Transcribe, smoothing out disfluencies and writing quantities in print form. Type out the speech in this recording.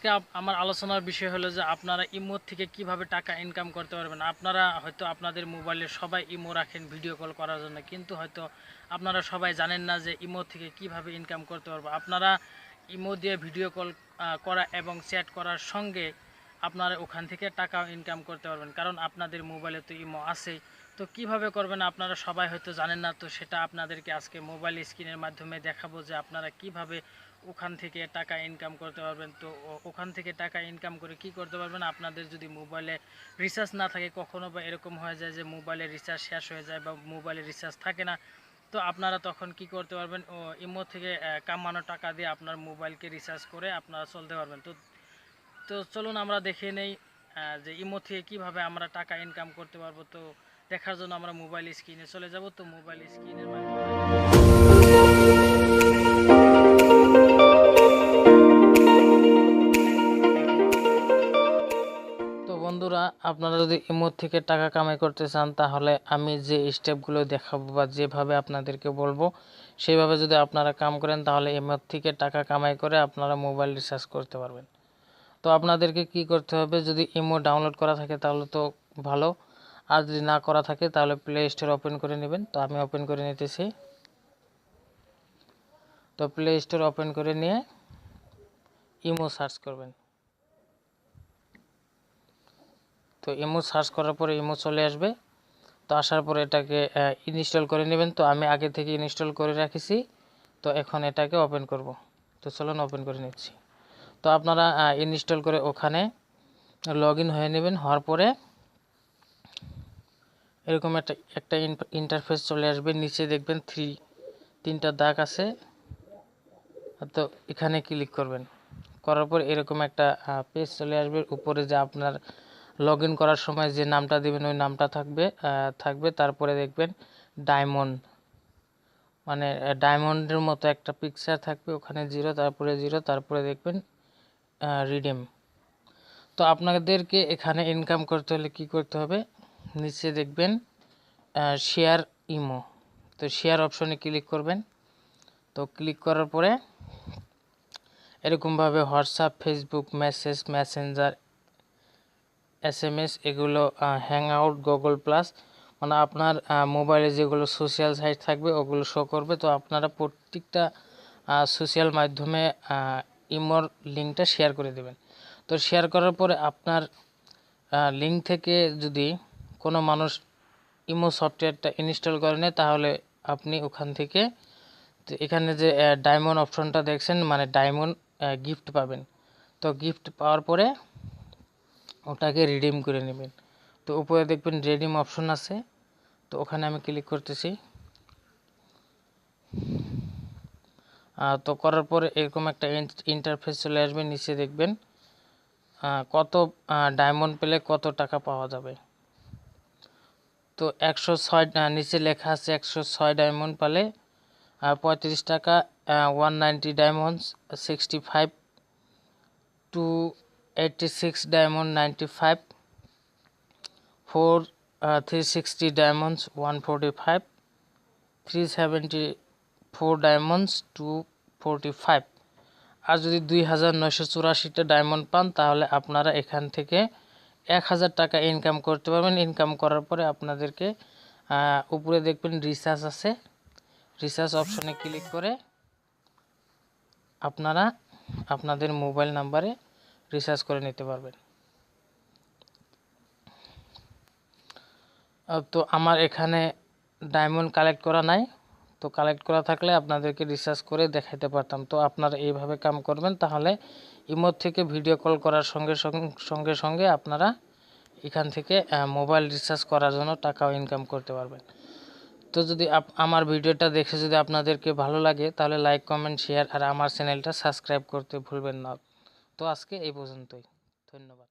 আজকে আমার আলোচনার বিষয় হলো যে আপনারা ইমো থেকে কিভাবে টাকা ইনকাম করতে পারবেন। আপনারা হয়তো আপনাদের মোবাইলে সবাই ইমো রাখেন ভিডিও কল করার জন্য, কিন্তু হয়তো আপনারা সবাই জানেন না যে ইমো থেকে কিভাবে ইনকাম করতে পারবো। আপনারা ইমো দিয়ে ভিডিও কল করা এবং চ্যাট করার সঙ্গে আপনারা ওখান থেকে টাকাও ইনকাম করতে পারবেন, কারণ আপনাদের মোবাইলে তো ইমো আছেই। তো কিভাবে করবেন আপনারা সবাই হয়তো জানেন না, তো সেটা আপনাদেরকে আজকে মোবাইল স্ক্রিনের মাধ্যমে দেখাবো যে আপনারা কিভাবে ওখান থেকে টাকা ইনকাম করতে পারবেন। তো ওখান থেকে টাকা ইনকাম করে কি করতে পারবেন, আপনাদের যদি মোবাইলে রিচার্জ না থাকে, কখনো বা এরকম হয়ে যায় যে মোবাইলে রিচার্জ শেষ হয়ে যায় বা মোবাইলে রিচার্জ থাকে না, তো আপনারা তখন কি করতে পারবেন, ইমো থেকে কামানো টাকা দিয়ে আপনার মোবাইলকে রিচার্জ করে আপনারা চলতে পারবেন। তো তো চলুন আমরা দেখে নেই যে ইমো থেকে কীভাবে আমরা টাকা ইনকাম করতে পারবো। তো দেখার জন্য আমরা মোবাইল স্ক্রিনে চলে যাব। তো মোবাইল স্ক্রিনের তো বন্ধুরা, আপনারা যদি ইমো থেকে টাকা কামাই করতে চান, তাহলে আমি যে স্টেপগুলো দেখাবো বা যেভাবে আপনাদেরকে বলবো সেইভাবে যদি আপনারা কাম করেন, তাহলে ইমো থেকে টাকা কামাই করে আপনারা মোবাইল রিচার্জ করতে পারবেন। তো আপনাদেরকে কি করতে হবে, যদি ইমো ডাউনলোড করা থাকে তাহলে তো ভালো, আর যদি না করা থাকে তাহলে প্লে স্টোর ওপেন করে নেবেন। তো আমি ওপেন করে নিতেছি। তো প্লে স্টোর ওপেন করে নিয়ে ইমো সার্চ করবেন। তো ইমো সার্চ করার পরে ইমো চলে আসবে। তো আসার পরে এটাকে ইনস্টল করে নেবেন। তো আমি আগে থেকে ইনস্টল করে রাখেছি, তো এখন এটাকে ওপেন করব। তো চলুন ওপেন করে নিচ্ছি। তো আপনারা ইনস্টল করে ওখানে লগ ইন হয়ে নেবেন। হওয়ার পরে এরকম একটা ইন্টারফেস চলে আসবে। নিচে দেখবেন তিনটা দাগ আছে, তো এখানে ক্লিক করবেন। করার পর এরকম একটা পেজ চলে আসবে। উপরে যে আপনার লগ ইন করার সময় যে নামটা দেবেন ওই নামটা থাকবে। তারপরে দেখবেন ডায়মন্ড, মানে ডায়মন্ডের মতো একটা পিকচার থাকবে, ওখানে 0, তারপরে 0, তারপরে দেখবেন রিডিম। তো আপনাদেরকে এখানে ইনকাম করতে হলে কি করতে হবে, নিচে দেখবেন শেয়ার ইমো। তো শেয়ার অপশনে ক্লিক করবেন। তো ক্লিক করার পরে এরকমভাবে WhatsApp, Facebook message, Messenger, SMS, এগুলো হ্যাং আউট, গুগল প্লাস, মানে আপনার মোবাইলে যেগুলো সোশ্যাল সাইট থাকবে ওগুলো শো করবে। তো আপনারা প্রত্যেকটা সোশ্যাল মাধ্যমে ইমোর লিঙ্কটা শেয়ার করে দেবেন। তো শেয়ার করার পরে আপনার লিঙ্ক থেকে যদি কোনো মানুষ ইমো সফটওয়্যারটা ইনস্টল করে নেয়, তাহলে আপনি ওখান থেকে, তো এখানে যে ডায়মন্ড অপশনটা দেখছেন, মানে ডায়মন্ড গিফট পাবেন। তো গিফট পাওয়ার পরে ওটাকে রিডিম করে নেবেন। তো উপরে দেখবেন রিডিম অপশন আছে, তো ওখানে আমি ক্লিক করতেছি। তো করার পরে এরকম একটা ইন্টারফেস চলে আসবে। নিচে দেখবেন কত ডায়মন্ড পেলে কত টাকা পাওয়া যাবে। তো 106, নিচে লেখা আছে 106 ডায়মন্ড পেলে 35 টাকা, 190 ডায়মন্ডস 65, 286 ডায়মন্ড 95, 360 ডায়মন্ডস 145, 374 ডায়মন্ডস 245। আর যদি 2984টা ডায়মন্ড পান, তাহলে আপনারা এখান থেকে 1000 টাকা ইনকাম করতে পারবেন। ইনকাম করার পরে আপনাদেরকে উপরে দেখবেন রিচার্জ আছে, রিচার্জ অপশনে ক্লিক করে আপনারা আপনাদের মোবাইল নাম্বারে রিচার্জ করে নিতে পারবেন। তো আমার এখানে ডায়মন্ড কালেক্ট করা নাই, তো কালেক্ট করা থাকলে আপনাদেরকে রিসার্চ করে দেখাইতে পারতাম। তো আপনারা এইভাবে কাম করবেন, তাহলে ইমো থেকে ভিডিও কল করার সঙ্গে সঙ্গে আপনারা এখান থেকে মোবাইল রিচার্জ করার জন্য টাকাও ইনকাম করতে পারবেন। তো যদি আমার ভিডিওটা দেখে যদি আপনাদেরকে ভালো লাগে, তাহলে লাইক, কমেন্ট, শেয়ার আর আমার চ্যানেলটা সাবস্ক্রাইব করতে ভুলবেন না। তো আজকে এই পর্যন্তই, ধন্যবাদ।